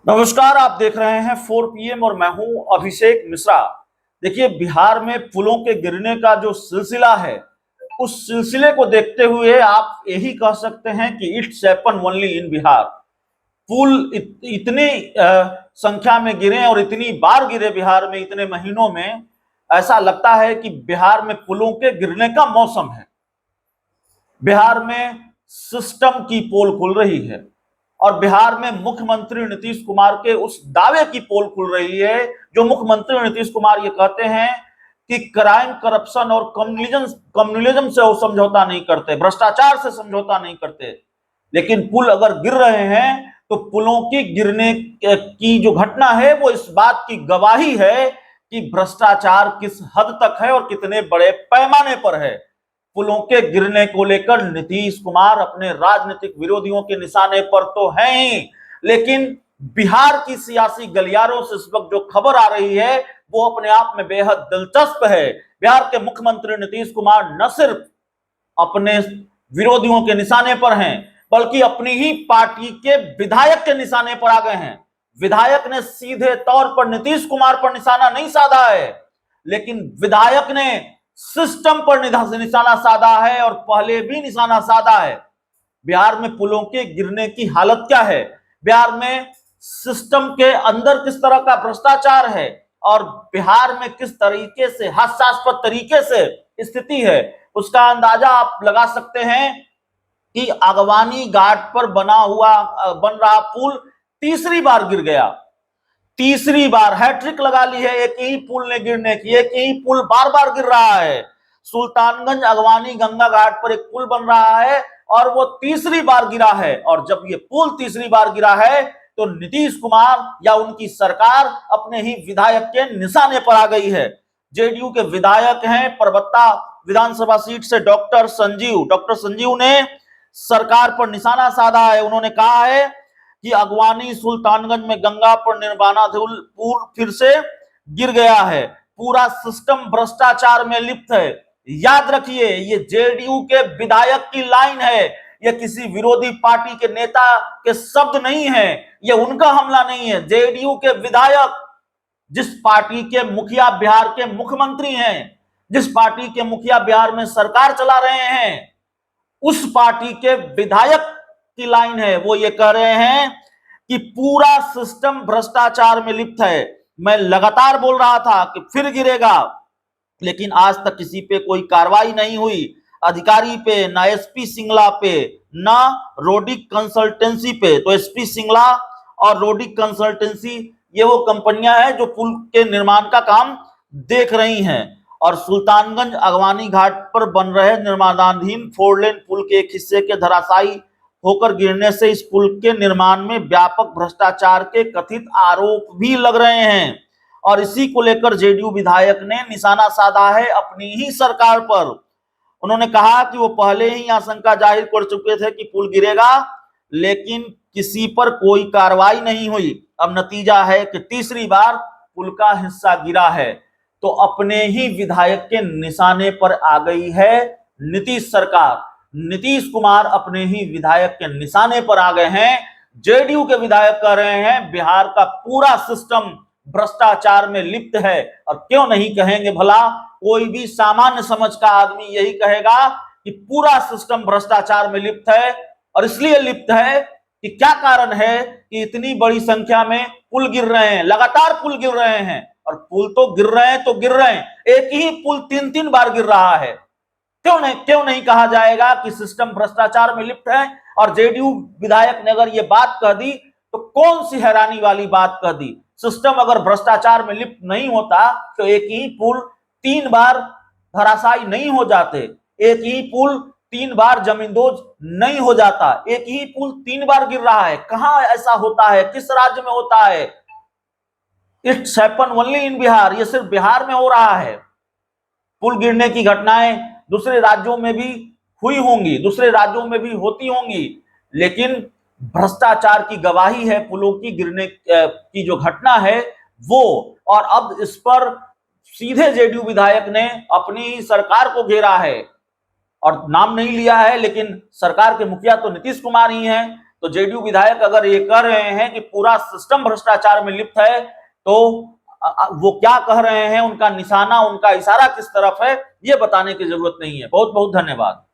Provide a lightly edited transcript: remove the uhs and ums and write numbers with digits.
नमस्कार, आप देख रहे हैं 4 PM और मैं हूं अभिषेक मिश्रा। देखिए, बिहार में पुलों के गिरने का जो सिलसिला है, उस सिलसिले को देखते हुए आप यही कह सकते हैं कि it's happen only in Bihar. पुल इतनी संख्या में गिरे और इतनी बार गिरे बिहार में इतने महीनों में, ऐसा लगता है कि बिहार में पुलों के गिरने का मौसम है। बिहार में सिस्टम की पोल खुल रही है और बिहार में मुख्यमंत्री नीतीश कुमार के उस दावे की पोल खुल रही है जो मुख्यमंत्री नीतीश कुमार ये कहते हैं कि क्राइम, करप्शन और कम्युनिज्म से वो समझौता नहीं करते, भ्रष्टाचार से समझौता नहीं करते। लेकिन पुल अगर गिर रहे हैं तो पुलों की गिरने की जो घटना है वो इस बात की गवाही है कि भ्रष्टाचार किस हद तक है और कितने बड़े पैमाने पर है। पुलों के गिरने को लेकर नीतीश कुमार अपने राजनीतिक विरोधियों के निशाने पर तो हैं ही, लेकिन बिहार की सियासी गलियारों से इस वक्त जो खबर आ रही है वो अपने आप में बेहद दिलचस्प है। बिहार के मुख्यमंत्री नीतीश कुमार न सिर्फ अपने विरोधियों के निशाने पर हैं, बल्कि अपनी ही पार्टी के विधायक के निशाने पर आ गए हैं। विधायक ने सीधे तौर पर नीतीश कुमार पर निशाना नहीं साधा है, लेकिन विधायक ने सिस्टम पर निशाना साधा है और पहले भी निशाना साधा है। बिहार में पुलों के गिरने की हालत क्या है, बिहार में सिस्टम के अंदर किस तरह का भ्रष्टाचार है और बिहार में किस तरीके से हास्यास्पद तरीके से स्थिति है, उसका अंदाजा आप लगा सकते हैं कि आगवानी घाट पर बन रहा पुल तीसरी बार गिर गया। तीसरी बार हैट्रिक लगा ली है एक ही पुल ने गिरने की। एक ही पुल बार बार गिर रहा है। सुल्तानगंज अगवानी गंगा घाट पर एक पुल बन रहा है और वो तीसरी बार गिरा है। और जब ये पुल तीसरी बार गिरा है तो नीतीश कुमार या उनकी सरकार अपने ही विधायक के निशाने पर आ गई है। जेडीयू के विधायक हैं परबत्ता विधानसभा सीट से डॉक्टर संजीव ने सरकार पर निशाना साधा है। उन्होंने कहा है कि अगवानी सुल्तानगंज में गंगा पर निर्माणाधीन पुल फिर से गिर गया है, पूरा सिस्टम भ्रष्टाचार में लिप्त है। याद रखिए, ये जेडीयू के विधायक की लाइन है, ये किसी विरोधी पार्टी के नेता के शब्द नहीं है, ये उनका हमला नहीं है। जेडीयू के विधायक, जिस पार्टी के मुखिया बिहार के मुख्यमंत्री हैं, जिस पार्टी के मुखिया बिहार में सरकार चला रहे हैं, उस पार्टी के विधायक की लाइन है। वो ये कह रहे हैं कि पूरा सिस्टम भ्रष्टाचार में लिप्त है। मैं लगातार बोल रहा था कि फिर गिरेगा, लेकिन आज तक किसी पे कोई कार्रवाई नहीं हुई, अधिकारी पे, ना एसपी सिंगला पे, ना रोडिक कंसल्टेंसी पे। तो एसपी सिंगला और रोडिक कंसल्टेंसी ये वो कंपनियां हैं जो पुल के निर्माण का काम देख रही हैं। और सुल्तानगंज अगवानी घाट पर बन रहे निर्माणाधीन 4 लेन पुल के एक हिस्से के धराशायी होकर गिरने से इस पुल के निर्माण में व्यापक भ्रष्टाचार के कथित आरोप भी लग रहे हैं। और इसी को लेकर जेडीयू विधायक ने निशाना साधा है अपनी ही सरकार पर। उन्होंने कहा कि वो पहले ही आशंका जाहिर कर चुके थे कि पुल गिरेगा, लेकिन किसी पर कोई कार्रवाई नहीं हुई। अब नतीजा है कि तीसरी बार पुल का हिस्सा गिरा है। तो अपने ही विधायक के निशाने पर आ गई है नीतीश सरकार। नीतीश कुमार अपने ही विधायक के निशाने पर आ गए हैं। जेडीयू के विधायक कह रहे हैं बिहार का पूरा सिस्टम भ्रष्टाचार में लिप्त है। और क्यों नहीं कहेंगे भला, कोई भी सामान्य समझ का आदमी यही कहेगा कि पूरा सिस्टम भ्रष्टाचार में लिप्त है। और इसलिए लिप्त है कि क्या कारण है कि इतनी बड़ी संख्या में पुल गिर रहे हैं, लगातार पुल गिर रहे हैं। और पुल तो गिर रहे हैं तो गिर रहे हैं, एक ही पुल 3-3 बार गिर रहा है। क्यों नहीं कहा जाएगा कि सिस्टम भ्रष्टाचार में लिप्त है। और जेडीयू विधायक ने अगर ये बात कह दी तो कौन सी हैरानी वाली बात कह दी। सिस्टम अगर भ्रष्टाचार में लिप्त नहीं होता तो एक ही पुल 3 बार धराशायी नहीं हो जाते, एक ही पुल 3 बार जमींदोज नहीं हो जाता। एक ही पुल 3 बार गिर रहा है, कहां ऐसा होता है, किस राज्य में होता है। It's happen only in Bihar, ये सिर्फ बिहार में हो रहा है। पुल गिरने की घटनाएं दूसरे राज्यों में भी हुई होंगी, दूसरे राज्यों में भी होती होंगी, लेकिन भ्रष्टाचार की गवाही है पुलों की गिरने की जो घटना है वो। और अब इस पर सीधे जेडीयू विधायक ने अपनी सरकार को घेरा है और नाम नहीं लिया है, लेकिन सरकार के मुखिया तो नीतीश कुमार ही हैं। तो जेडीयू विधायक अगर ये कह रहे हैं कि पूरा सिस्टम भ्रष्टाचार में लिप्त है, तो वो क्या कह रहे हैं, उनका निशाना, उनका इशारा किस तरफ है, ये बताने की जरूरत नहीं है। बहुत बहुत धन्यवाद।